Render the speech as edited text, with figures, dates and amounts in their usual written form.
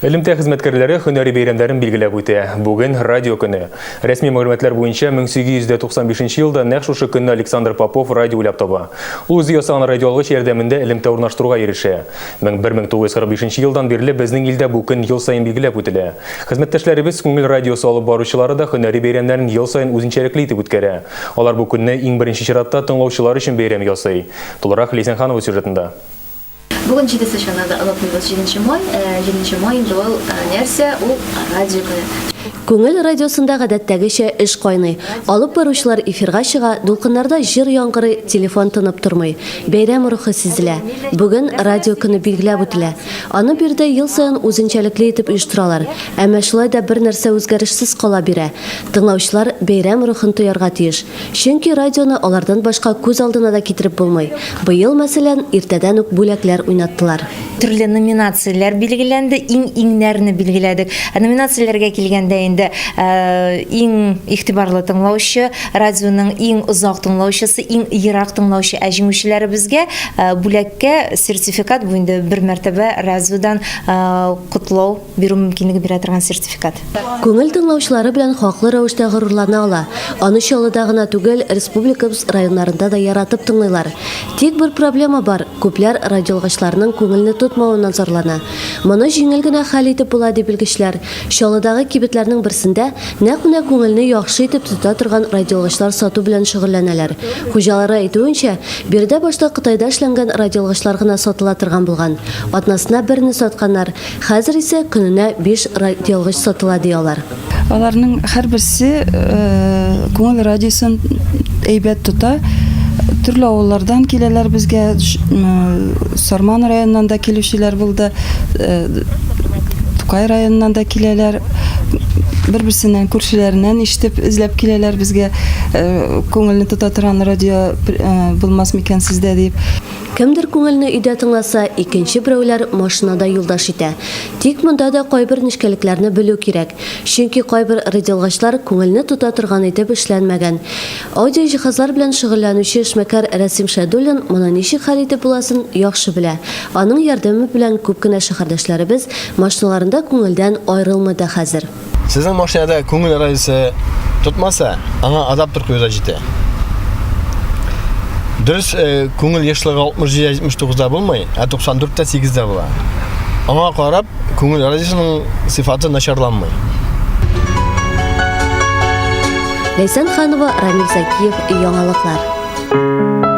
Илемтә хезмәткәрләре һөнәри бәйрәмнәрен билгеләп үтә. Бүген радио көне. Рәсми мәгълүматлар буенча 1895 елда нәкъ шушы көнне Александр Попов радио уйлап таба. Ул үзе ясаган радиоалгыч ярдәмендә элемтә урнаштыруга ирешә. 1945 елдан бирле безнең илдә бу көн ел сайын билгеләп үтелә. Хезмәттәшләребез күңел радиосы алып баручылары да һөнәри бәйрәмнәрен ел сайын үзенчәлекле итеп үткәрә. Алар бу көнне иң беренче чиратта тыңлаучылар өчен бәйрәм ясый. Тулырак Лейсан Ханова сюжетында. Бүгін 7-шанада алапмыз 7 май бұл нәрсе ул радио көне. Күңел радиосында гадәттәгечә эш кайный. Алып баручылар эфирга чыга, дулкыннарда җыр яңгырый, телефон тынып тормый. Бәйрәм рухы сизелә. Бүген радио көне билгеләп үтелә. Аны бирдә ел саен үзенчәлекле итеп оештыралар. Әмма шулай да бер нәрсә үзгәрешсез кала бирә. Тыңлаучылар бәйрәм рухын тоярга тиеш. Чөнки радионы алардан башка күз алдына да китереп булмый. Быел мәсәлән иртәдән үк бүләкләр уйнаттылар. Төрле номинациялар билгеләнде, иң-иңнәрне билгеләдек. Номинацияләргә килгәндә инде иң игътибарлы тыңлаучы, радионың иң озак тыңлаучысы, иң ерак тыңлаучы җиңүчеләре безгә бүләккә сертификат бу инде бер мәртәбә радиодан котлау бирү мөмкинлеге бирә торган сертификат. Күңел тыңлаучылары белән хаклы рәвештә горурлана ала. Аны Чаллыда гына түгел, республикабыз районнарында да яратып тыңлыйлар. Тик бер проблема бар. Күпләр радиоалгычларның күңелне тотмавыннан зарлана. Моны җиңел генә хәл итеп була дип белгечләр. Чаллыдагы кибетләрнең берсендә нәкъ менә күңелне яхшы итеп тота торган радиоалгычлар сату белән шөгыльләнәләр. Хуҗалары әйтүенчә, биредә башта Кытайда эшләнгән радиоалгычлар гына сатыла торган булган. Атнасына берне сатканнар. Хәзер исә көненә 5 радиоалгыч сатыла диялар. Аларның һәрберсе күңел радиосын әйбәт тота. Төрле авыллардан киләләр безгә, Сарман районыннан да килүчеләр булды, Тукай районыннан да киләләр, бер-берсеннән күршеләреннән ишетеп эзләп киләләр безгә, күңелне тота торган радио булмас микән сездә дип. Кемдер күңелне өйдә тыңласа, икенче берәүләр машинада юлдаш итә. Тик монда да кайбер нечкәлекләрне белү кирәк. Чөнки кайбер радиоалгычлар күңелне тота торган итеп эшләнмәгән. Аудио җиһазлар белән шөгыльләнүче эшмәкәр Рәсим Шәдуллин моны ничек хәл итеп буласын яхшы белә. Аның ярдәме белән күп кенә шәһәрдәшләребез машиналарында күңелдән аерылмады хәзер. Сезнең машинада күңел радиосы тотмаса, аңа адаптер куярга җитә. Дөрес, күңел яшьлеге 60-79-да булмый, 94-тә 8-дә була. Аңа карап, күңел радиосының сыйфаты начарланмый. Лейсан Ханова, Рамил Закиев, яңалыклар.